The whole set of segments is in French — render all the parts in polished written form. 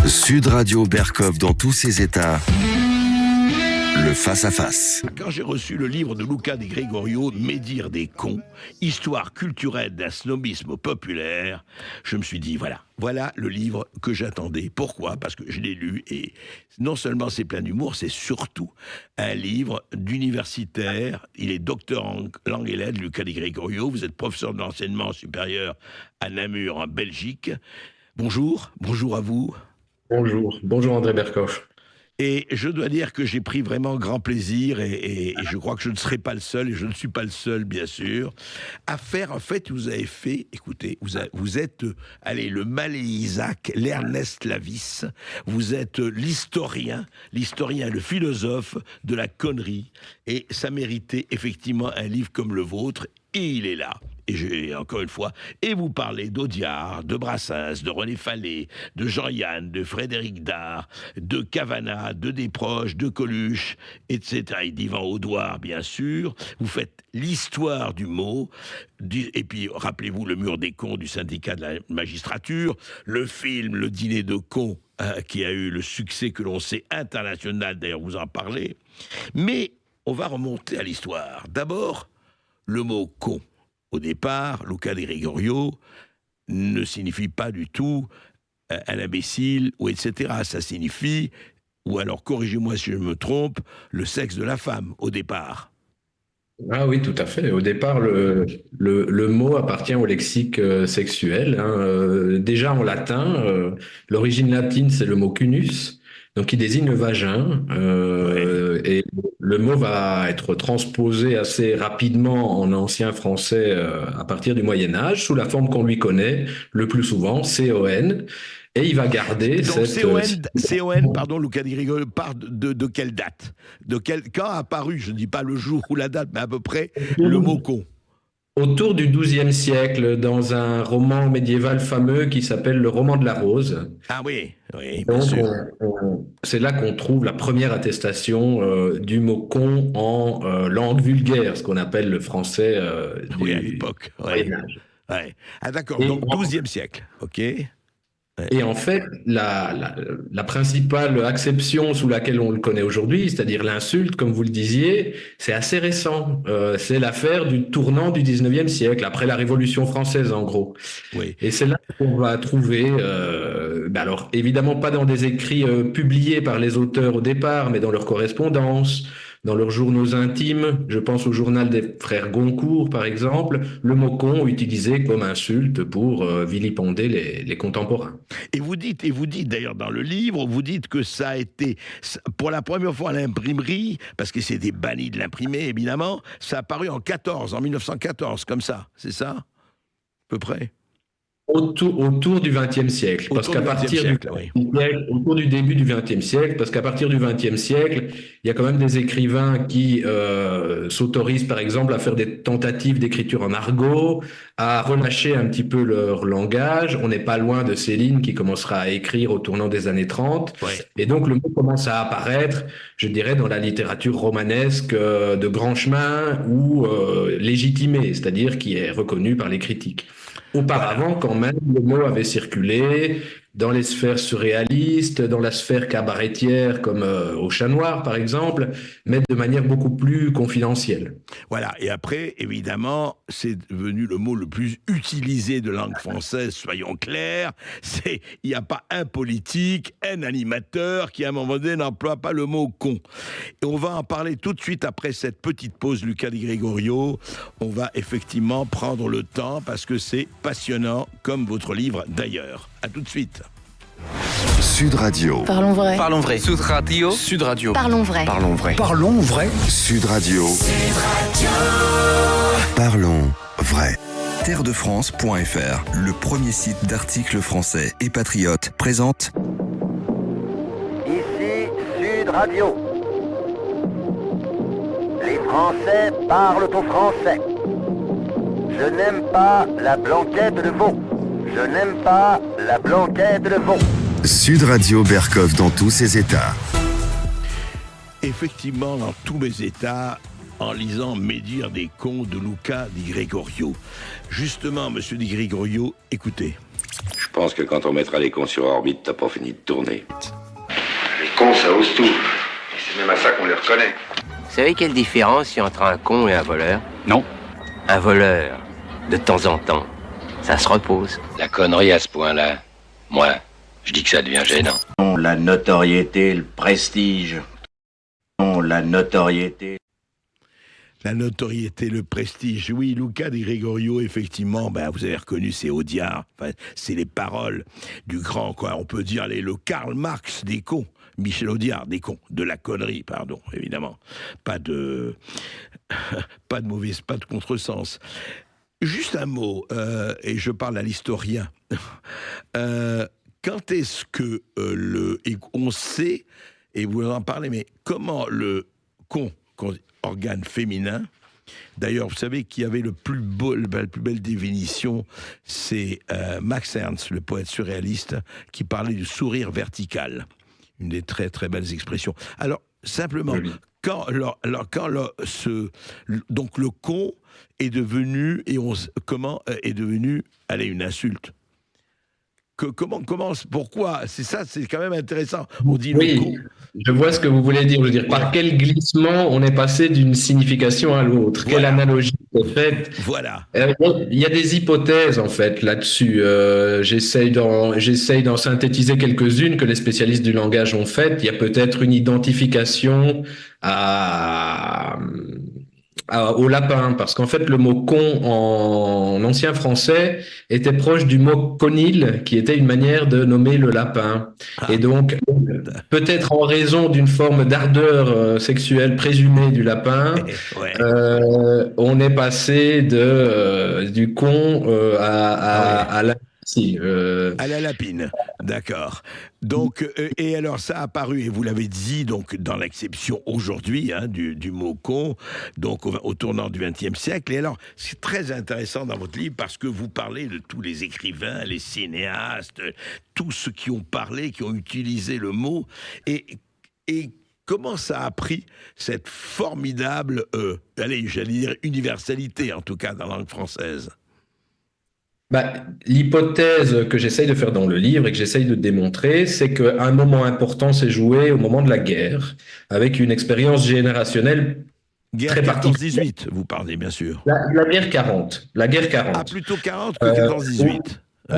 Sud Radio Berkov dans tous ses états. Le face-à-face. Quand j'ai reçu le livre de Luca Di Gregorio, Médire des cons, histoire culturelle d'un snobisme populaire, je me suis dit, voilà le livre que j'attendais. Pourquoi ? Parce que je l'ai lu et non seulement c'est plein d'humour, c'est surtout un livre d'universitaire. Il est docteur en langue et lettres, Luca Di Gregorio. Vous êtes professeur de l'enseignement supérieur à Namur, en Belgique. Bonjour à vous. Bonjour André Berkov. Et je dois dire que j'ai pris vraiment grand plaisir, et je crois que je ne serai pas le seul, et je ne suis pas le seul, bien sûr, à faire, en fait, vous avez fait, écoutez, vous êtes, le Malé Isaac, l'Ernest Lavis, vous êtes l'historien, le philosophe de la connerie, et ça méritait effectivement un livre comme le vôtre, et il est là. Et encore une fois, et vous parlez d'Audiard, de Brassens, de René Fallet, de Jean-Yann, de Frédéric Dard, de Cavana, de Desproges, de Coluche, etc. Et d'Yvan Audouard, bien sûr. Vous faites l'histoire du mot, et puis rappelez-vous le mur des cons du syndicat de la magistrature, le film Le dîner de cons, qui a eu le succès que l'on sait international, d'ailleurs vous en parlez. Mais on va remonter à l'histoire. D'abord, le mot con. Au départ, Luca Di Gregorio ne signifie pas du tout un imbécile, ou etc. Ça signifie, ou alors corrigez-moi si je me trompe, le sexe de la femme, au départ. Ah oui, tout à fait. Au départ, le mot appartient au lexique sexuel. Déjà en latin, l'origine latine, c'est le mot cunus, donc qui désigne le vagin. Et le mot va être transposé assez rapidement en ancien français à partir du Moyen-Âge, sous la forme qu'on lui connaît, le plus souvent, C-O-N. Et il va garder donc cette... C-O-N, pardon, Luca Di Gregorio, part de quelle date ? Quand a apparu, je ne dis pas le jour ou la date, mais à peu près, le mot con ? Autour du XIIe siècle, dans un roman médiéval fameux qui s'appelle Le Roman de la Rose. Ah oui, bien Donc, sûr. c'est là qu'on trouve la première attestation du mot con en langue vulgaire, ce qu'on appelle le français Oui, à l'époque. Moyen-Âge. Ouais. Ah d'accord, donc XIIe siècle, ok. Et en fait, la principale acception sous laquelle on le connaît aujourd'hui, c'est-à-dire l'insulte, comme vous le disiez, c'est assez récent. C'est l'affaire du tournant du 19e siècle, après la Révolution française, en gros. Oui. Et c'est là qu'on va trouver, alors évidemment pas dans des écrits publiés par les auteurs au départ, mais dans leurs correspondances, dans leurs journaux intimes. Je pense au journal des frères Goncourt, par exemple, le mot con utilisé comme insulte pour vilipender les contemporains. Et vous dites d'ailleurs dans le livre, vous dites que ça a été, pour la première fois à l'imprimerie, parce que c'était banni de l'imprimer, évidemment, ça a apparu en 1914, comme ça, c'est ça ? À peu près. Autour du XXe siècle, parce qu'à partir autour du début du XXe siècle, parce qu'à partir du XXe siècle, il y a quand même des écrivains qui s'autorisent, par exemple, à faire des tentatives d'écriture en argot, à relâcher un petit peu leur langage. On n'est pas loin de Céline qui commencera à écrire au tournant des années 30. Ouais. Et donc, le mot commence à apparaître, je dirais, dans la littérature romanesque de grand chemin ou légitimée, c'est-à-dire qui est reconnue par les critiques. Auparavant, quand même, le mot avait circulé dans les sphères surréalistes, dans la sphère cabaretière, comme au Chat Noir, par exemple, mais de manière beaucoup plus confidentielle. Voilà, et après, évidemment, c'est devenu le mot le plus utilisé de langue française, soyons clairs. Il n'y a pas un politique, un animateur qui, à un moment donné, n'emploie pas le mot con. Et on va en parler tout de suite après cette petite pause, Luca Di Gregorio. On va effectivement prendre le temps, parce que c'est passionnant, comme votre livre d'ailleurs. À tout de suite. Sud Radio. Parlons vrai. Parlons vrai. Sud Radio. Sud Radio. Parlons vrai. Parlons vrai. Parlons vrai. Sud Radio. Parlons vrai. Terredefrance.fr, le premier site d'articles français et patriotes, présente Ici Sud Radio. Les Français parlent au français. Je n'aime pas la blanquette de veau. Je n'aime pas la blanquette de veau. Sud Radio Berkov dans tous ses états. Effectivement, dans tous mes états, en lisant Médire des cons de Luca Di Gregorio. Justement, monsieur Di Gregorio, écoutez. Je pense que quand on mettra les cons sur orbite, t'as pas fini de tourner. Les cons, ça ose tout. Et c'est même à ça qu'on les reconnaît. Vous savez quelle différence il y a entre un con et un voleur? Non. Un voleur, de temps en temps, ça se repose. La connerie à ce point-là, moi, je dis que ça devient gênant. La notoriété, le prestige. La notoriété. La notoriété, le prestige. Oui, Luca di Gregorio, effectivement, vous avez reconnu, c'est Audiard. Enfin, c'est les paroles du grand, quoi. On peut dire le Karl Marx des cons. Michel Audiard, des cons. De la connerie, pardon, évidemment. Pas de mauvaise, pas de contresens. Juste un mot, et je parle à l'historien. Quand est-ce que on sait, et vous en parlez, mais comment le con, organe féminin, d'ailleurs, vous savez qu'il y avait la plus belle définition, c'est Max Ernst, le poète surréaliste, qui parlait du sourire vertical. Une des très très belles expressions. Alors, simplement, oui. Donc le con est devenu, est devenu, une insulte. Pourquoi? C'est ça, c'est quand même intéressant. On dit oui, le con. Je vois ce que vous voulez dire. Je veux dire, par quel glissement on est passé d'une signification à l'autre? Voilà. Quelle analogie est faite? Voilà. Il y a des hypothèses, en fait, là-dessus. J'essaye d'en synthétiser quelques-unes que les spécialistes du langage ont faites. Il y a peut-être une identification au lapin, parce qu'en fait le mot con en ancien français était proche du mot conil, qui était une manière de nommer le lapin. Et donc peut-être en raison d'une forme d'ardeur sexuelle présumée du lapin, on est passé du con à la à la lapine, d'accord. Donc, et alors ça a apparu, et vous l'avez dit, donc dans l'acception aujourd'hui du mot con, donc au tournant du XXe siècle. Et alors, c'est très intéressant dans votre livre parce que vous parlez de tous les écrivains, les cinéastes, tous ceux qui ont parlé, qui ont utilisé le mot, et comment ça a pris cette formidable, j'allais dire universalité, en tout cas dans la langue française. L'hypothèse que j'essaye de faire dans le livre et que j'essaye de démontrer, c'est qu'un moment important s'est joué au moment de la guerre, avec une expérience générationnelle très particulière. 14-18, vous parlez bien sûr. La guerre 40. La guerre 40. Ah, plutôt 40 que 14-18.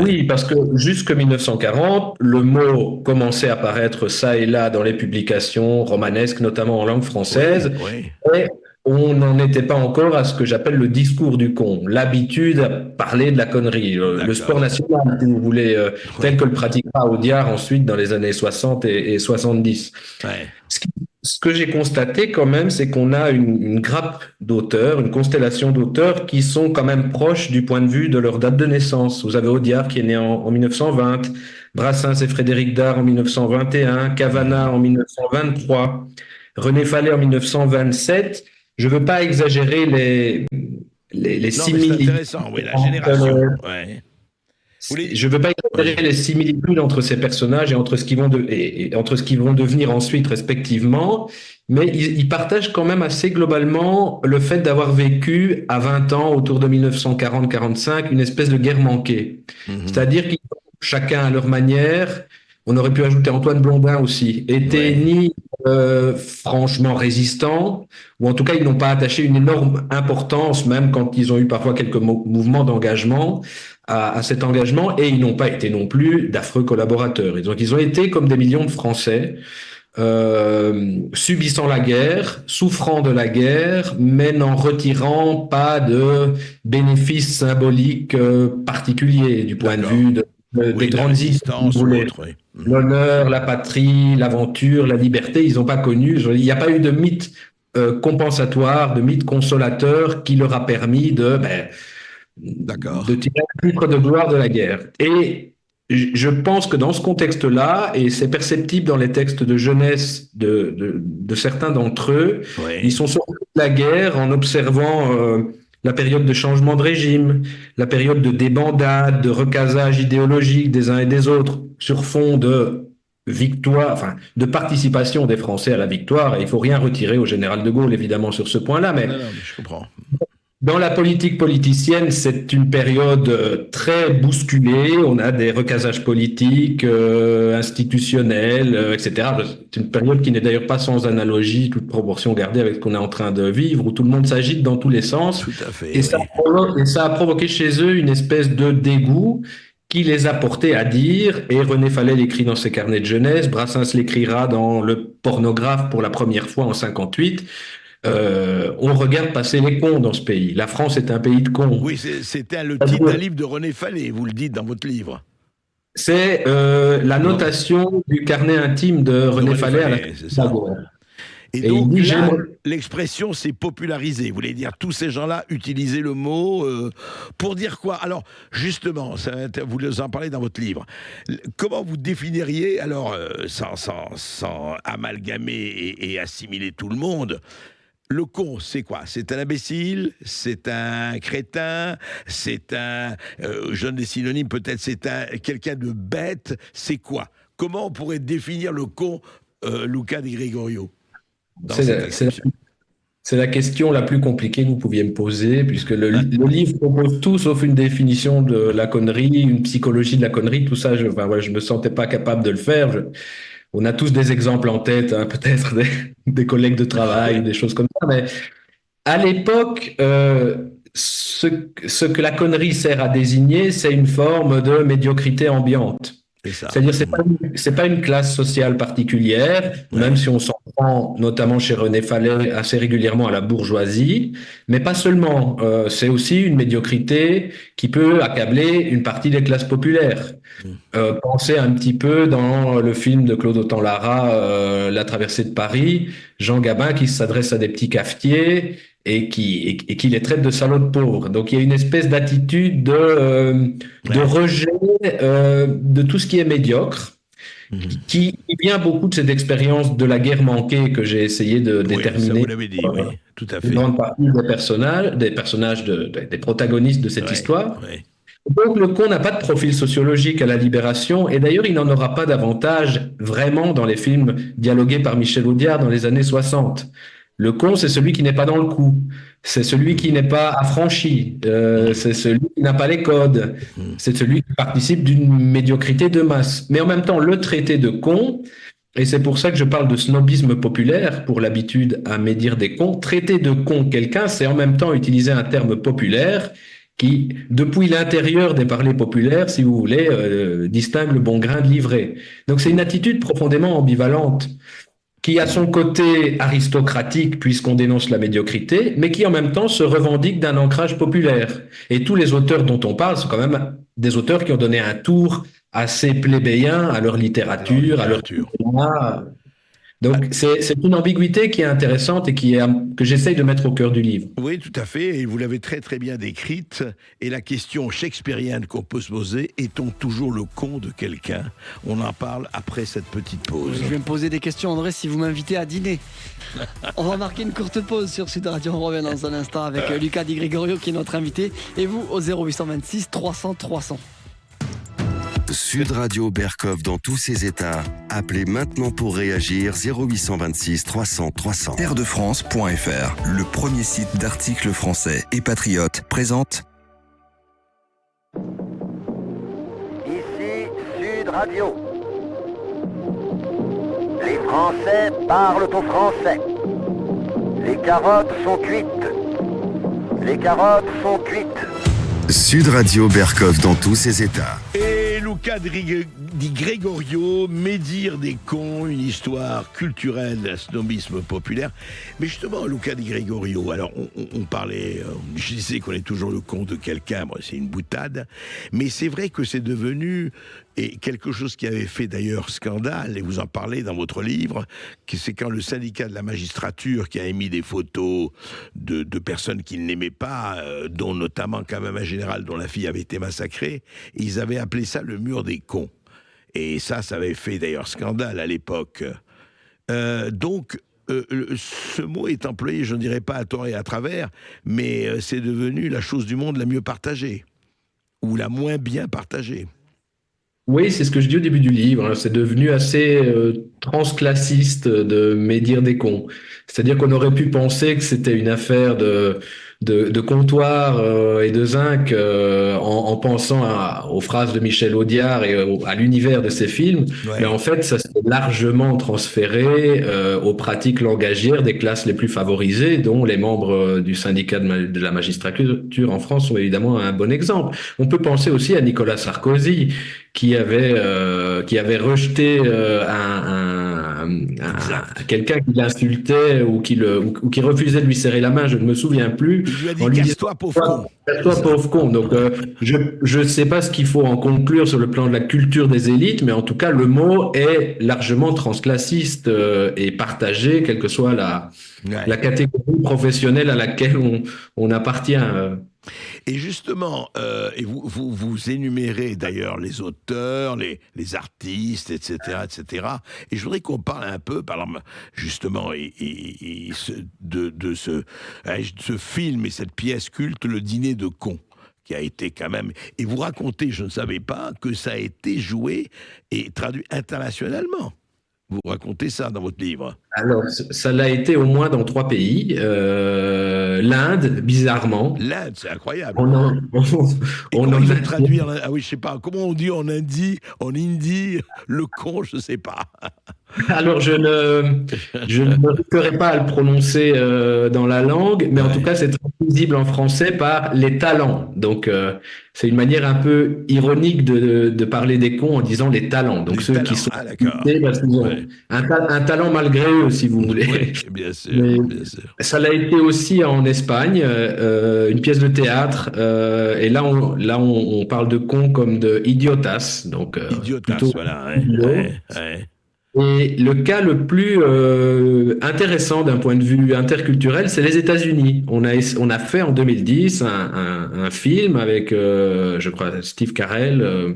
Oui, parce que jusque 1940, le mot commençait à apparaître ça et là dans les publications romanesques, notamment en langue française. Oui. Et on n'en était pas encore à ce que j'appelle le discours du con, l'habitude à parler de la connerie, le sport national, si vous voulez, tel que le pratiquera Audiard ensuite dans les années 60 et 70. Ouais. Ce que j'ai constaté quand même, c'est qu'on a une grappe d'auteurs, une constellation d'auteurs qui sont quand même proches du point de vue de leur date de naissance. Vous avez Audiard qui est né en 1920, Brassens et Frédéric Dard en 1921, Cavana en 1923, René Fallet en 1927. Je veux pas exagérer les similitudes. C'est intéressant, oui, la génération. Je veux pas exagérer les similitudes entre ces personnages et entre ce qu'ils vont devenir ensuite respectivement, mais ils partagent quand même assez globalement le fait d'avoir vécu à 20 ans, autour de 1940-45, une espèce de guerre manquée. C'est-à-dire qu'ils ont chacun à leur manière. On aurait pu ajouter Antoine Blondin aussi, étaient ni franchement résistants, ou en tout cas ils n'ont pas attaché une énorme importance, même quand ils ont eu parfois quelques mouvements d'engagement à cet engagement, et ils n'ont pas été non plus d'affreux collaborateurs. Et donc ils ont été comme des millions de Français, subissant la guerre, souffrant de la guerre, mais n'en retirant pas de bénéfices symboliques particuliers du point de vue des grandes histoires, l'honneur, la patrie, l'aventure, la liberté, ils n'ont pas connu. Il n'y a pas eu de mythe compensatoire, de mythe consolateur qui leur a permis de tirer un titre de gloire de la guerre. Et je pense que dans ce contexte-là, et c'est perceptible dans les textes de jeunesse de certains d'entre eux, ils sont sortis de la guerre en observant la période de changement de régime, la période de débandade, de recasage idéologique des uns et des autres sur fond de victoire, de participation des Français à la victoire. Et il faut rien retirer au général de Gaulle, évidemment, sur ce point-là. Mais je comprends. Dans la politique politicienne, c'est une période très bousculée. On a des recasages politiques, institutionnels, etc. C'est une période qui n'est d'ailleurs pas sans analogie, toute proportion gardée avec ce qu'on est en train de vivre, où tout le monde s'agite dans tous les sens. Tout à fait. Et ça, et ça a provoqué chez eux une espèce de dégoût qui les a portés à dire, et René Fallet l'écrit dans ses carnets de jeunesse, Brassens l'écrira dans Le Pornographe pour la première fois en 58. On regarde passer les cons dans ce pays. La France est un pays de cons. Oui, c'était le titre d'un livre de René Fallet, vous le dites dans votre livre. C'est la notation du carnet intime de René Fallet à la c'est ça. Et donc il dit, là, l'expression s'est popularisée. Vous voulez dire, tous ces gens-là utilisaient le mot pour dire quoi? Alors, justement, vous en parlez dans votre livre. Comment vous définiriez, alors, sans amalgamer et assimiler tout le monde, le con, c'est quoi? C'est un imbécile? C'est un crétin? C'est un... je donne des synonymes, peut-être c'est quelqu'un de bête? C'est quoi? Comment on pourrait définir le con, Luca Di Gregorio? C'est la question la plus compliquée que vous pouviez me poser, puisque le livre propose tout sauf une définition de la connerie, une psychologie de la connerie, tout ça, je me sentais pas capable de le faire. On a tous des exemples en tête, hein, peut-être des collègues de travail, des choses comme ça, mais à l'époque, ce que la connerie sert à désigner, c'est une forme de médiocrité ambiante. C'est-à-dire, c'est pas une classe sociale particulière, même si on s'en prend, notamment chez René Fallet, assez régulièrement à la bourgeoisie, mais pas seulement. C'est aussi une médiocrité qui peut accabler une partie des classes populaires. Pensez un petit peu dans le film de Claude Autant-Lara, La traversée de Paris, Jean Gabin qui s'adresse à des petits cafetiers et qui les traite de salauds de pauvres. Donc il y a une espèce d'attitude de rejet de tout ce qui est médiocre, qui vient beaucoup de cette expérience de la guerre manquée que j'ai essayé de déterminer. Ça vous l'avez dit, oui, tout à fait. Une grande partie des personnages, des protagonistes de cette histoire. Oui. Donc le con n'a pas de profil sociologique à la Libération, et d'ailleurs il n'en aura pas davantage vraiment dans les films dialogués par Michel Audiard dans les années 60. Le con, c'est celui qui n'est pas dans le coup, c'est celui qui n'est pas affranchi, c'est celui qui n'a pas les codes, c'est celui qui participe d'une médiocrité de masse. Mais en même temps, le traité de con, et c'est pour ça que je parle de snobisme populaire, pour l'habitude à médire des cons, traiter de con quelqu'un, c'est en même temps utiliser un terme populaire qui, depuis l'intérieur des parlers populaires, si vous voulez, distingue le bon grain de l'ivraie. Donc c'est une attitude profondément ambivalente, qui a son côté aristocratique puisqu'on dénonce la médiocrité, mais qui en même temps se revendique d'un ancrage populaire. Et tous les auteurs dont on parle sont quand même des auteurs qui ont donné un tour assez plébéien à leur littérature, à leur cinéma. Donc c'est une ambiguïté qui est intéressante et que j'essaye de mettre au cœur du livre. Oui, tout à fait, et vous l'avez très très bien décrite. Et la question shakespearienne qu'on peut se poser, est-on toujours le con de quelqu'un? On en parle après cette petite pause. Je vais me poser des questions, André, si vous m'invitez à dîner. On va marquer une courte pause sur Sud Radio, on revient dans un instant avec Luca Di Gregorio qui est notre invité, et vous au 0826 300 300. Sud Radio Berkov dans tous ses états. Appelez maintenant pour réagir 0826 300 300. Terre-de-France.fr, le premier site d'articles français et patriotes, présente. Ici Sud Radio. Les Français parlent au français. Les carottes sont cuites. Les carottes sont cuites. Sud Radio Berkov dans tous ses états. Et Luca Di Gregorio, Médire des cons, une histoire culturelle d'un snobisme populaire. Mais justement, Luca Di Gregorio, alors on parlait, je disais qu'on est toujours le con de quelqu'un, bon, c'est une boutade, mais c'est vrai que c'est devenu, et quelque chose qui avait fait d'ailleurs scandale, et vous en parlez dans votre livre, c'est quand le syndicat de la magistrature qui a émis des photos de personnes qu'il n'aimait pas, dont notamment quand même un général dont la fille avait été massacrée, et ils avaient appelé ça le mur des cons. Et ça avait fait d'ailleurs scandale à l'époque. Donc, ce mot est employé, je ne dirais pas à tort et à travers, mais c'est devenu la chose du monde la mieux partagée, ou la moins bien partagée. Oui, c'est ce que je dis au début du livre, hein. C'est devenu assez transclassiste de médire des cons. C'est-à-dire qu'on aurait pu penser que c'était une affaire de de comptoir et de zinc en pensant aux phrases de Michel Audiard et à l'univers de ces films, Ouais. mais en fait, ça s'est largement transféré aux pratiques langagières des classes les plus favorisées, dont les membres du syndicat de la magistrature en France sont évidemment un bon exemple. On peut penser aussi à Nicolas Sarkozy, qui avait rejeté quelqu'un qui l'insultait ou qui refusait de lui serrer la main, je ne me souviens plus. Il lui a dit en lui disant, casse-toi, pauvre con. casse-toi, pauvre con. Donc, je ne sais pas ce qu'il faut en conclure sur le plan de la culture des élites, mais en tout cas, le mot est largement transclassiste et partagé, quelle que soit la catégorie professionnelle à laquelle on appartient. Et justement, et vous énumérez d'ailleurs les auteurs, les artistes, etc., etc. Et je voudrais qu'on parle un peu, par exemple, justement, de ce film et cette pièce culte, Le Dîner de cons, qui a été quand même... Et vous racontez, je ne savais pas, que ça a été joué et traduit internationalement. Vous racontez ça dans votre livre. Alors, ça l'a été au moins dans 3 pays. L'Inde, bizarrement. L'Inde, c'est incroyable. On a traduit. Ah oui, je sais pas. Comment on dit en hindi, le con, je sais pas. Alors, je ne risquerai pas à le prononcer dans la langue, mais en tout cas, c'est traduisible en français par les talents. Donc, c'est une manière un peu ironique de parler des cons en disant les talents. Donc, ceux qui sont parce qu'ils ont un talent malgré eux, si vous voulez. Oui, bien sûr, bien sûr. Ça l'a été aussi en Espagne, une pièce de théâtre. Et là, on parle de cons comme de idiotas. Donc, idiotas, voilà. Et le cas le plus intéressant d'un point de vue interculturel, c'est les États-Unis. On a fait en 2010 un film avec, je crois, Steve Carell,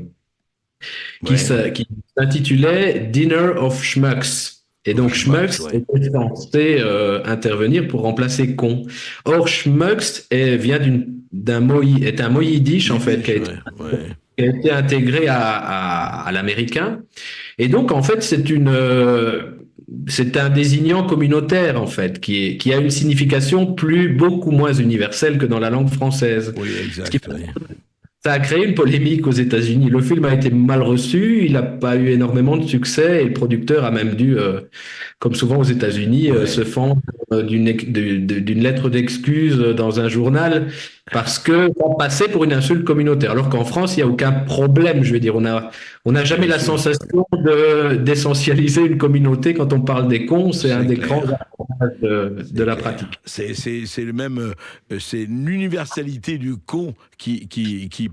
qui s'intitulait Dinner of Schmucks. Et donc, Schmucks était censé intervenir pour remplacer con. Or, Schmucks est un mot yiddish, en fait, qui a été intégré à l'américain. Et donc, en fait, c'est un désignant communautaire, en fait, qui a une signification beaucoup moins universelle que dans la langue française. Oui, exact. Ça a créé une polémique aux États-Unis. Le film a été mal reçu, il n'a pas eu énormément de succès et le producteur a même dû, comme souvent aux États-Unis, se fendre d'une lettre d'excuse dans un journal parce que ça passait pour une insulte communautaire. Alors qu'en France, il n'y a aucun problème. Je veux dire, on n'a jamais la sensation d'essentialiser une communauté quand on parle des cons. C'est un des grands avantages de la pratique. C'est le même, c'est l'universalité du con qui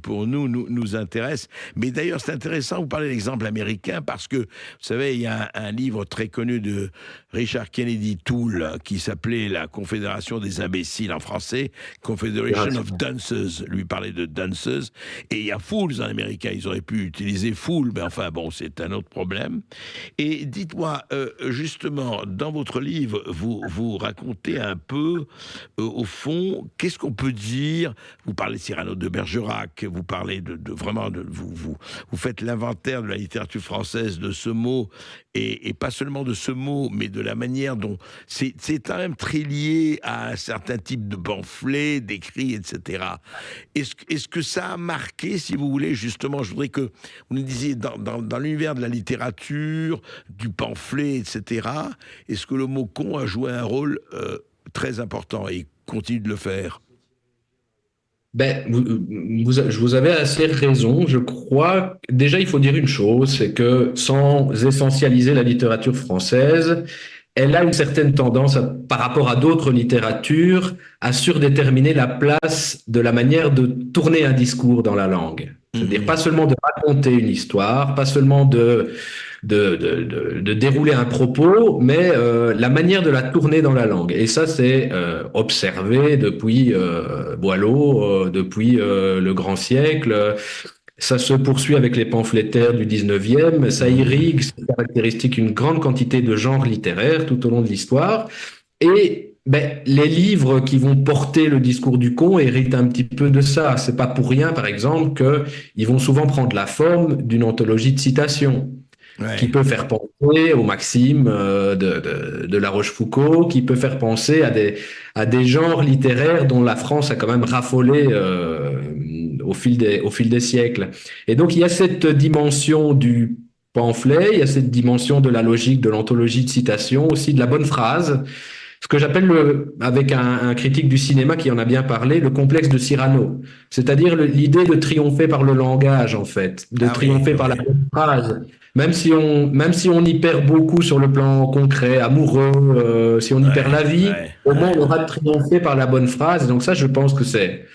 pour nous intéresse. Mais d'ailleurs, c'est intéressant, vous parlez de l'exemple américain, parce que, vous savez, il y a un livre très connu de Richard Kennedy Toole qui s'appelait La Confédération des imbéciles en français, Confederation of Dunces, lui parlait de dunces, et il y a fools en américain, ils auraient pu utiliser fool, mais enfin bon, c'est un autre problème. Et dites-moi, justement, dans votre livre, vous racontez un peu, au fond, qu'est-ce qu'on peut dire, vous parlez de Cyrano de Bergerac, vous parlez vous faites l'inventaire de la littérature française de ce mot, et pas seulement de ce mot, mais de la manière dont c'est quand même très lié à un certain type de pamphlets, d'écrits, etc. Est-ce que ça a marqué, si vous voulez, justement, je voudrais que vous nous disiez, dans l'univers de la littérature, du pamphlet, etc., est-ce que le mot con a joué un rôle très important et continue de le faire? Vous avez assez raison. Je crois, déjà, il faut dire une chose, c'est que sans essentialiser la littérature française, elle a une certaine tendance, par rapport à d'autres littératures, à surdéterminer la place de la manière de tourner un discours dans la langue. C'est-à-dire pas seulement de raconter une histoire, pas seulement de dérouler un propos, mais la manière de la tourner dans la langue. Et ça, c'est observé depuis Boileau, depuis le grand siècle. Ça se poursuit avec les pamphlétaires du 19e. Ça irrigue, c'est caractéristique, une grande quantité de genres littéraires tout au long de l'histoire. Et les livres qui vont porter le discours du con héritent un petit peu de ça. C'est pas pour rien, par exemple, qu'ils vont souvent prendre la forme d'une anthologie de citations. qui peut faire penser aux maximes de La Rochefoucauld, qui peut faire penser à des genres littéraires dont la France a quand même raffolé au fil des siècles. Et donc, il y a cette dimension du pamphlet, il y a cette dimension de la logique, de l'anthologie de citation, aussi de la bonne phrase, ce que j'appelle, avec un critique du cinéma qui en a bien parlé, le complexe de Cyrano. C'est-à-dire l'idée de triompher par le langage, en fait, de triompher par la bonne phrase. Même si on y perd beaucoup sur le plan concret, amoureux, si on y perd la vie, au moins on aura triomphé par la bonne phrase. Donc ça, je pense que c'est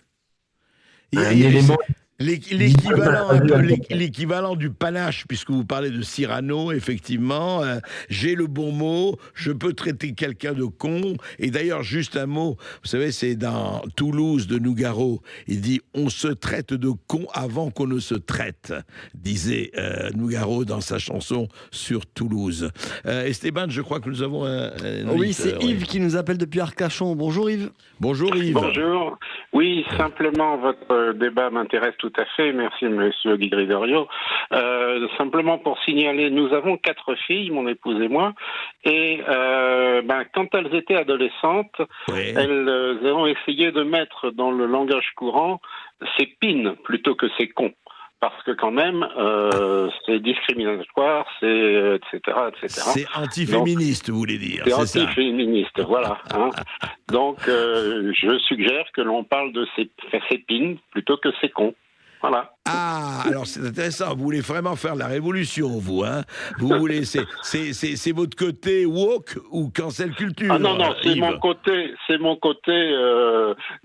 un élément... L'équivalent du panache, puisque vous parlez de Cyrano, effectivement, j'ai le bon mot, je peux traiter quelqu'un de con, et d'ailleurs, juste un mot, vous savez, c'est dans Toulouse de Nougaro, il dit « on se traite de con avant qu'on ne se traite », disait Nougaro dans sa chanson sur Toulouse. Esteban, je crois que nous avons un oui, c'est Yves qui nous appelle depuis Arcachon. Bonjour Yves. Bonjour Yves. Bonjour. Oui, simplement, votre débat m'intéresse tout à fait. Merci, monsieur Di Gregorio. Simplement pour signaler, nous avons 4 filles, mon épouse et moi, et quand elles étaient adolescentes, elles ont essayé de mettre dans le langage courant c'est pine plutôt que c'est con. Parce que quand même, c'est discriminatoire, c'est etc., etc. C'est antiféministe, vous voulez dire. C'est antiféministe, voilà. Hein. Donc, je suggère que l'on parle de ces pines plutôt que ces cons. Voilà. Ah, alors c'est intéressant. Vous voulez vraiment faire la révolution, vous, hein? Vous voulez, c'est votre côté woke ou cancel culture? Ah non, c'est mon côté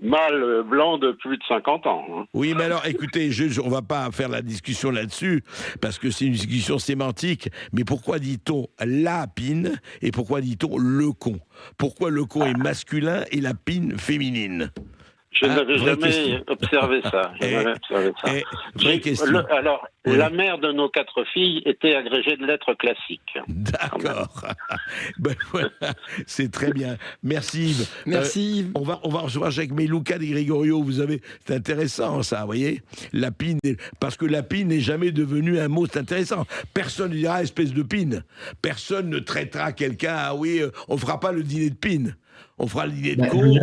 mâle blanc de plus de 50 ans. Hein. Oui, mais alors, écoutez, on va pas faire la discussion là-dessus, parce que c'est une discussion sémantique, mais pourquoi dit-on la pine et pourquoi dit-on le con? Pourquoi le con est masculin et la pine féminine? Je n'avais jamais observé ça. Alors, la mère de nos 4 filles était agrégée de lettres classiques. D'accord. Ben voilà, c'est très bien. Merci Yves. Merci Yves. On va recevoir Jacques Luca Di Gregorio. C'est intéressant ça, vous voyez. Lapine, parce que lapine n'est jamais devenu un mot, c'est intéressant. Personne ne dira espèce de pine. Personne ne traitera quelqu'un, on fera pas le dîner de pine. On fera le dîner de con.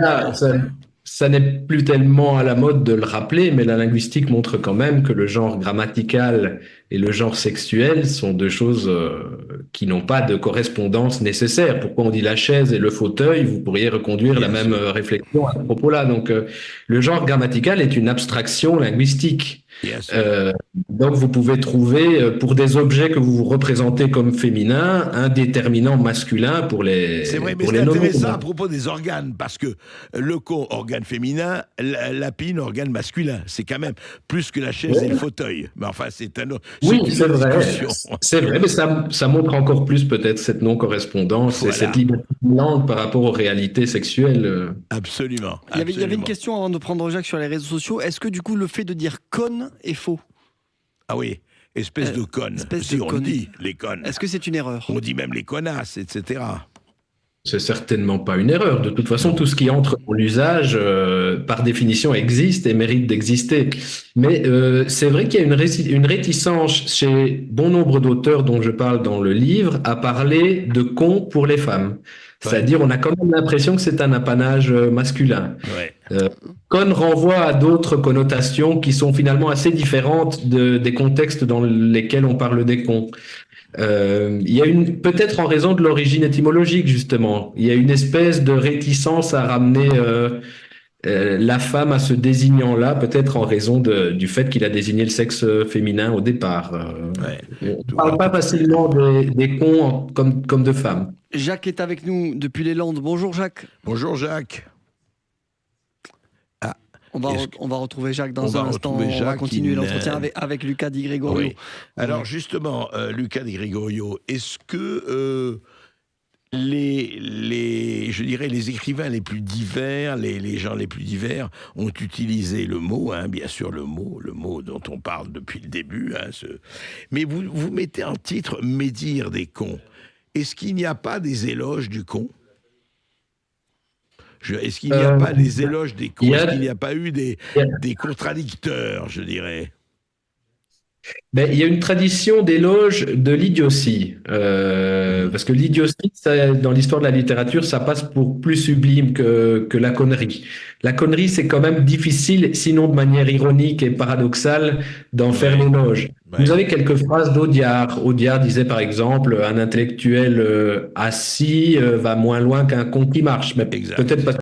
Ça n'est plus tellement à la mode de le rappeler, mais la linguistique montre quand même que le genre grammatical et le genre sexuel sont deux choses qui n'ont pas de correspondance nécessaire. Pourquoi on dit la chaise et le fauteuil? Vous pourriez reconduire la même réflexion à ce propos-là. Donc, le genre grammatical est une abstraction linguistique. Donc, vous pouvez trouver, pour des objets que vous représentez comme féminins, un déterminant masculin pour les C'est vrai, mais c'est intéressant à propos des organes, parce que le con, organe féminin, la pine, organe masculin. C'est quand même plus que la chaise et le fauteuil. Mais enfin, c'est un autre... Oui, c'est vrai. C'est vrai, mais ça montre encore plus peut-être cette non-correspondance et cette liberté de langue par rapport aux réalités sexuelles. Absolument. Il y avait une question avant de prendre Jacques sur les réseaux sociaux. Est-ce que du coup, le fait de dire conne est faux? Ah oui, espèce de conne. On le dit, les connes. Est-ce que c'est une erreur? On dit même les connasses, etc. C'est certainement pas une erreur. De toute façon, tout ce qui entre dans l'usage, par définition, existe et mérite d'exister. Mais c'est vrai qu'il y a une réticence chez bon nombre d'auteurs dont je parle dans le livre à parler de con pour les femmes. C'est-à-dire, on a quand même l'impression que c'est un apanage masculin. Con renvoie à d'autres connotations qui sont finalement assez différentes des contextes dans lesquels on parle des cons. Il y a peut-être en raison de l'origine étymologique, justement, il y a une espèce de réticence à ramener la femme à ce désignant-là, peut-être en raison du fait qu'il a désigné le sexe féminin au départ. On ne parle pas facilement des cons comme de femmes. Jacques est avec nous depuis les Landes. Bonjour Jacques. Bonjour Jacques. On va retrouver Jacques dans un instant. On va continuer l'entretien avec Luca Di Gregorio. Oui. Alors justement, Luca Di Gregorio, est-ce que je dirais les écrivains les plus divers, les gens les plus divers ont utilisé le mot, bien sûr le mot dont on parle depuis le début, mais vous mettez en titre « Médire des cons ». Est-ce qu'il n'y a pas des éloges du con ? Est-ce qu'il n'y a pas des éloges des cons? Est-ce qu'il n'y a pas eu des contradicteurs, je dirais? Ben, il y a une tradition d'éloge de l'idiotie, parce que l'idiotie, dans l'histoire de la littérature, ça passe pour plus sublime que la connerie. La connerie, c'est quand même difficile, sinon de manière ironique et paradoxale, d'en faire l'éloge. Vous avez quelques phrases d'Audiard. Audiard disait par exemple, un intellectuel assis va moins loin qu'un con qui marche, mais peut-être parce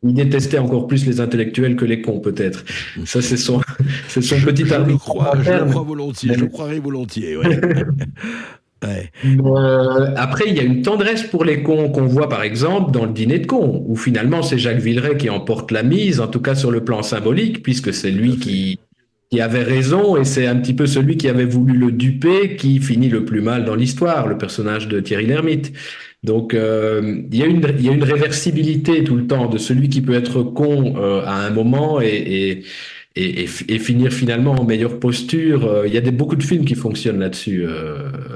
qu'il détestait encore plus les intellectuels que les cons, peut-être. Ça, c'est son petit arbitre. Je le crois volontiers, je le croirais volontiers, ouais. Ouais. Après, il y a une tendresse pour les cons qu'on voit par exemple dans le Dîner de cons, où finalement c'est Jacques Villeray qui emporte la mise, en tout cas sur le plan symbolique, puisque c'est lui qui avait raison et c'est un petit peu celui qui avait voulu le duper qui finit le plus mal dans l'histoire, le personnage de Thierry Lhermitte. Donc il y a une réversibilité tout le temps de celui qui peut être con à un moment et finir finalement en meilleure posture. Il y a beaucoup de films qui fonctionnent là-dessus.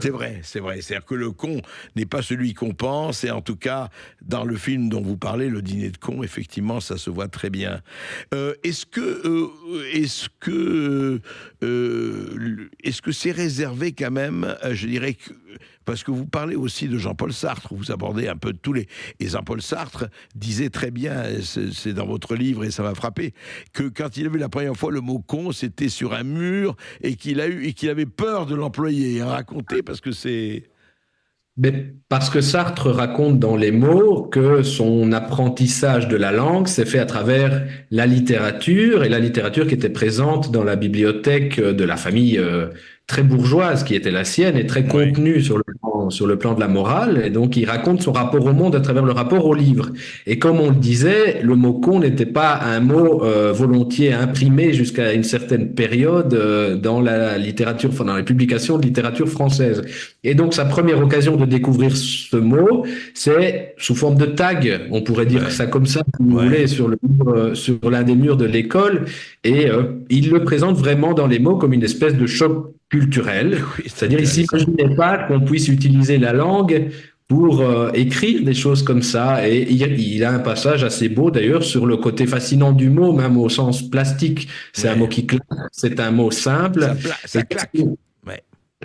C'est vrai. C'est-à-dire que le con n'est pas celui qu'on pense, et en tout cas, dans le film dont vous parlez, Le Dîner de cons, effectivement, ça se voit très bien. Est-ce que c'est réservé quand même, je dirais que... Parce que vous parlez aussi de Jean-Paul Sartre, vous abordez un peu tous les... Et Jean-Paul Sartre disait très bien, c'est dans votre livre et ça m'a frappé, que quand il a vu la première fois le mot con, c'était sur un mur et qu'il avait peur de l'employer. Racontez, parce que c'est... Mais parce que Sartre raconte dans les mots que son apprentissage de la langue s'est fait à travers la littérature, et la littérature qui était présente dans la bibliothèque de la famille très bourgeoise qui était la sienne et très contenue sur le plan de la morale. Et donc, il raconte son rapport au monde à travers le rapport au livre. Et comme on le disait, le mot con n'était pas un mot volontiers imprimé jusqu'à une certaine période dans la littérature, enfin, dans les publications de littérature française. Et donc, sa première occasion de découvrir ce mot, c'est sous forme de tag. On pourrait dire ça comme ça, si vous voulez, sur l'un des murs de l'école. Et il le présente vraiment dans les mots comme une espèce de choc culturel. C'est-à-dire, il ne s'imaginait pas qu'on puisse utiliser la langue pour écrire des choses comme ça. Et il a un passage assez beau, d'ailleurs, sur le côté fascinant du mot, même au sens plastique. C'est un mot qui claque, c'est un mot simple. Ça claque.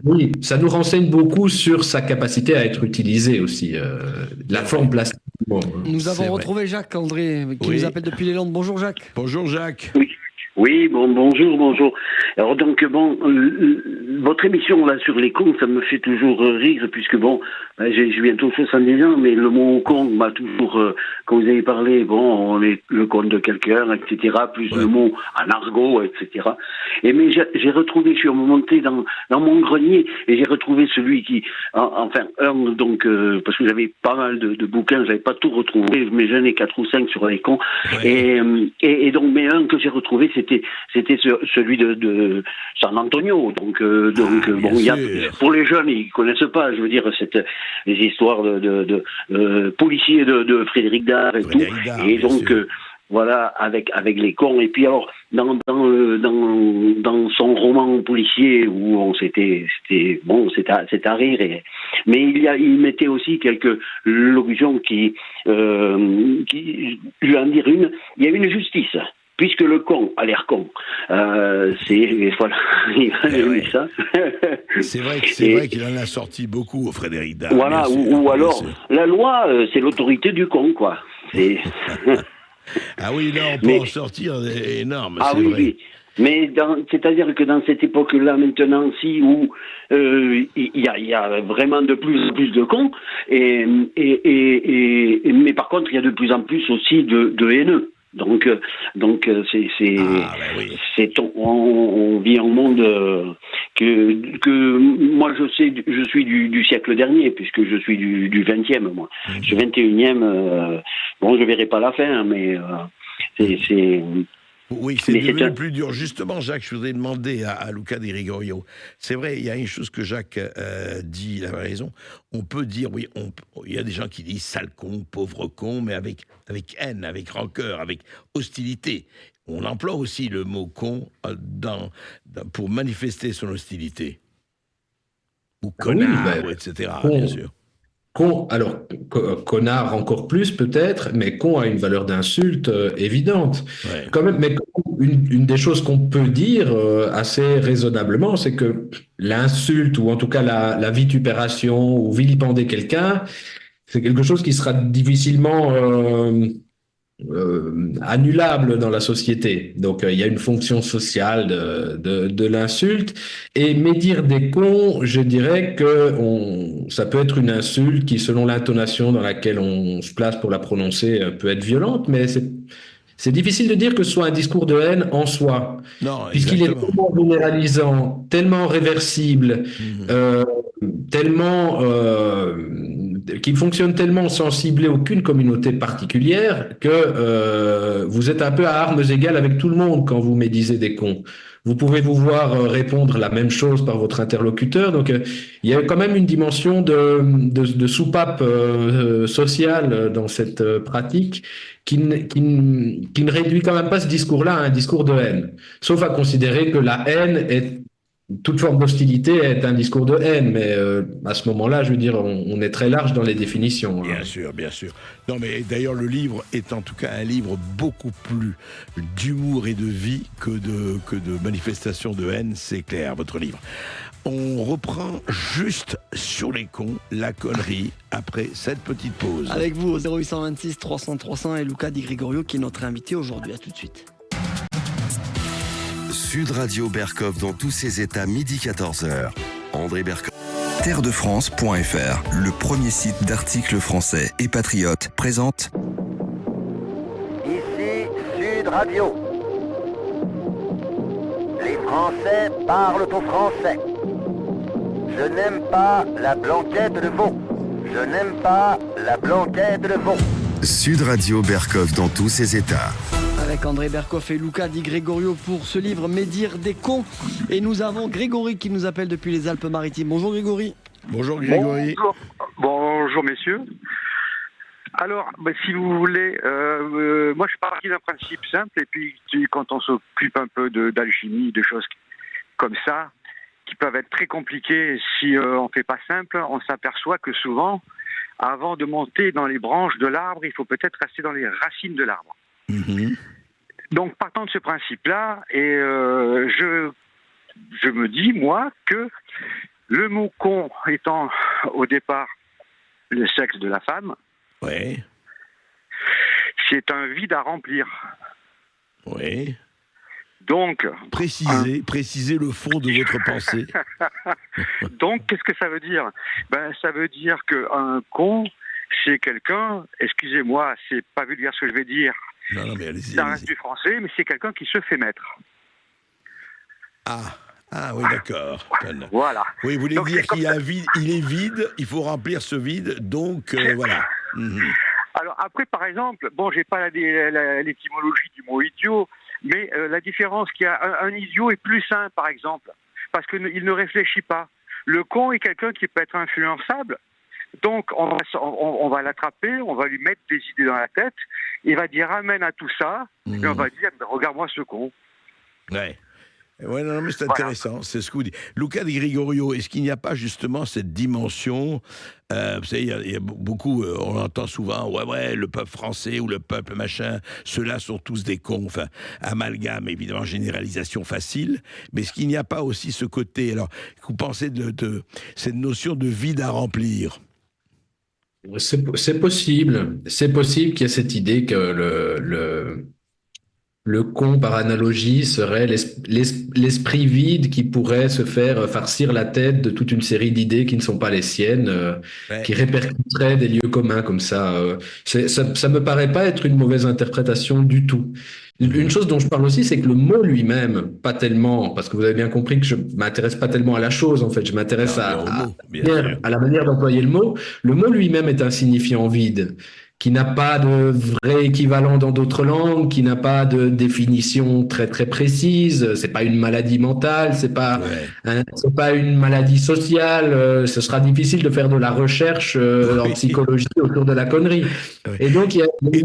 Oui, ça nous renseigne beaucoup sur sa capacité à être utilisée aussi, la forme plastique. Nous avons retrouvé Jacques André, qui nous appelle depuis les Landes. Bonjour Jacques. Bonjour Jacques. Oui, bonjour. Alors donc votre émission là sur les cons, ça me fait toujours rire, puisque j'ai bientôt 70 ans, mais le mot con m'a toujours, quand vous avez parlé, on est le con de quelqu'un, etc., plus le mot en argot, etc. Mais j'ai retrouvé, je suis remonté dans mon grenier, et j'ai retrouvé celui qui, parce que j'avais pas mal de bouquins, j'avais pas tout retrouvé, mais j'en ai 4 ou 5 sur les cons, et donc, mais un que j'ai retrouvé, c'était celui de San Antonio. Pour les jeunes, ils connaissent pas. Je veux dire, les histoires de policiers de Frédéric Dard et tout. Et donc, voilà, avec les cons. Et puis alors, dans son roman policier où c'était à rire. Mais il mettait aussi quelques locutions qui je vais en dire une. Il y a une justice. Puisque le con a l'air con, voilà, ça. C'est vrai qu'il en a sorti beaucoup, Frédéric Dard. Voilà, ou alors, la loi, c'est l'autorité du con, quoi. Ah oui, là, on peut en sortir énorme, c'est vrai. Oui. Mais c'est-à-dire que dans cette époque-là, maintenant, où il y a vraiment de plus en plus de cons, mais par contre, il y a de plus en plus aussi de haineux. Donc on vit un monde que moi je suis du siècle dernier, puisque je suis du 20e, moi. Je suis 21e, je verrai pas la fin, mais c'est Oui, c'est devenu plus dur. Justement, Jacques, je voudrais demander à Luca Di Gregorio. C'est vrai, il y a une chose que Jacques dit, il a raison. On peut dire, oui, il y a des gens qui disent sale con, pauvre con, mais avec haine, avec rancœur, avec hostilité. On emploie aussi le mot con pour manifester son hostilité. Ou connard, etc., bien sûr. con, alors connard encore plus peut-être, mais con a une valeur d'insulte évidente. Ouais. Quand même, mais une des choses qu'on peut dire assez raisonnablement, c'est que l'insulte ou en tout cas la vitupération ou vilipender quelqu'un, c'est quelque chose qui sera difficilement annulable dans la société. Donc, il y a une fonction sociale de l'insulte. Et médire des cons, je dirais que ça peut être une insulte qui, selon l'intonation dans laquelle on se place pour la prononcer, peut être violente, mais c'est difficile de dire que ce soit un discours de haine en soi, Non, puisqu'il est exactement. tellement généralisant, tellement réversible, tellement qui fonctionne tellement sans cibler aucune communauté particulière que vous êtes un peu à armes égales avec tout le monde quand vous médisez des cons. Vous pouvez vous voir répondre la même chose par votre interlocuteur. Donc, il y a quand même une dimension de soupape sociale dans cette pratique qui ne réduit quand même pas ce discours-là à un discours de haine. Sauf à considérer que la haine est toute forme d'hostilité est un discours de haine, mais à ce moment-là, je veux dire, on est très large dans les définitions. Bien sûr, bien sûr. Non, mais d'ailleurs, le livre est en tout cas un livre beaucoup plus d'humour et de vie que de manifestation de haine, c'est clair, votre livre. On reprend juste sur les cons, la connerie, après cette petite pause. Avec vous au 0826 300 300 et Luca Di Gregorio qui est notre invité aujourd'hui. À tout de suite. Sud Radio Berkov dans tous ses états, midi 14h. André Berkov. Terredefrance.fr, le premier site d'articles français et patriotes, présente. Ici Sud Radio. Les Français parlent au français. Je n'aime pas la blanquette de veau. Je n'aime pas la blanquette de veau. Sud Radio Berkov dans tous ses états. Avec André Berkov et Luca Di Gregorio pour ce livre Médire des cons. Et nous avons Grégory qui nous appelle depuis les Alpes-Maritimes. Bonjour Grégory. Bonjour Grégory. Bonjour messieurs. Alors, si vous voulez, moi je suis parti d'un principe simple et puis quand on s'occupe un peu d'alchimie, de choses comme ça, qui peuvent être très compliquées si on ne fait pas simple, on s'aperçoit que souvent, avant de monter dans les branches de l'arbre, il faut peut-être rester dans les racines de l'arbre. Mmh. Donc, partant de ce principe-là, et je me dis, moi, que le mot con étant au départ le sexe de la femme, ouais. C'est un vide à remplir. Oui. Donc, précisez le fond de votre pensée. Donc, qu'est-ce que ça veut dire ? Ça veut dire qu'un con, c'est quelqu'un, excusez-moi, c'est pas vulgaire ce que je vais dire, non, mais allez-y, ça reste du français, mais c'est quelqu'un qui se fait mettre. Ah oui, d'accord. Voilà. Oui, vous voulez donc, dire qu'il y a un vide, il est vide, il faut remplir ce vide, donc voilà. Alors après, par exemple, j'ai pas l'étymologie du mot idiot, mais la différence qu'il y a, un idiot est plus sain, par exemple, parce qu'il ne réfléchit pas. Le con est quelqu'un qui peut être influençable, donc on va l'attraper, on va lui mettre des idées dans la tête, il va dire amen à tout ça, et on va dire regarde-moi ce con. Ouais. Ouais, non, mais c'est intéressant, c'est ce que vous dites. Luca Di Gregorio, est-ce qu'il n'y a pas justement cette dimension, vous savez, il y a beaucoup, on entend souvent, ouais, le peuple français ou le peuple machin, ceux-là sont tous des cons, enfin, amalgame, évidemment, généralisation facile, mais est-ce qu'il n'y a pas aussi ce côté, alors, vous pensez de cette notion de vide à remplir ? C'est possible qu'il y ait cette idée que le con, par analogie, serait l'esprit vide qui pourrait se faire farcir la tête de toute une série d'idées qui ne sont pas les siennes, qui répercuteraient des lieux communs comme ça. Ça me paraît pas être une mauvaise interprétation du tout. Une chose dont je parle aussi, c'est que le mot lui-même, pas tellement, parce que vous avez bien compris que je m'intéresse pas tellement à la chose, en fait, je m'intéresse à la manière d'employer le mot. Le mot lui-même est un signifiant vide, qui n'a pas de vrai équivalent dans d'autres langues, qui n'a pas de définition très très précise. C'est pas une maladie mentale, c'est pas une maladie sociale. Ce sera difficile de faire de la recherche en psychologie autour de la connerie. Et donc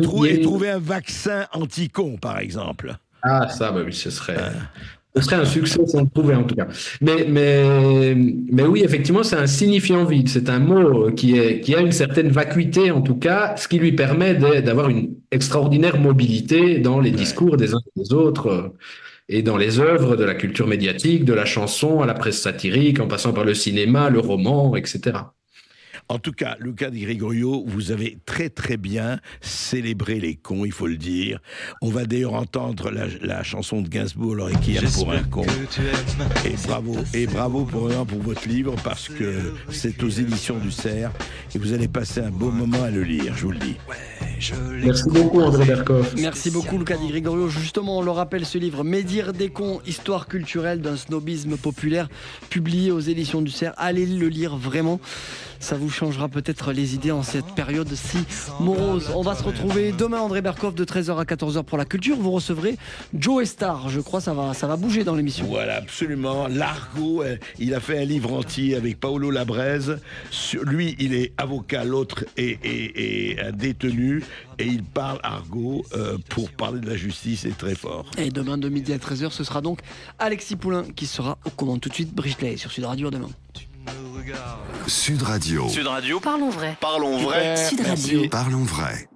trouver un vaccin anti-con, par exemple. Ah ça, oui, ce serait. Ce serait un succès si on le trouvait en tout cas. Mais oui, effectivement, c'est un signifiant vide. C'est un mot qui a une certaine vacuité en tout cas, ce qui lui permet d'avoir une extraordinaire mobilité dans les discours des uns et des autres et dans les œuvres de la culture médiatique, de la chanson à la presse satirique, en passant par le cinéma, le roman, etc. En tout cas, Luca Di Gregorio, vous avez très très bien célébré les cons, il faut le dire. On va d'ailleurs entendre la chanson de Gainsbourg, le Requiem pour un con. Et bravo pour votre livre, parce que c'est aux éditions du Cerf, et vous allez passer un beau moment à le lire, je vous le dis. Merci beaucoup André Berkoff. Merci beaucoup Luca Di Gregorio. Justement, on le rappelle, ce livre, Médire des cons, histoire culturelle d'un snobisme populaire, publié aux éditions du Cerf. Allez le lire vraiment. Ça vous changera peut-être les idées en cette période si morose. On va se retrouver demain, André Berkoff, de 13h à 14h pour la culture. Vous recevrez Joe Star. Je crois ça va bouger dans l'émission. Voilà, absolument. L'argot, il a fait un livre entier avec Paolo Labrèze. Lui, il est avocat, l'autre est un détenu. Et il parle argot pour parler de la justice, c'est très fort. Et demain, de midi à 13h, ce sera donc Alexis Poulain qui sera aux commandes. Tout de suite, Brichley sur Sud Radio demain. Sud Radio. Sud Radio. Parlons vrai. Parlons vrai. Sud Radio. Parlons vrai.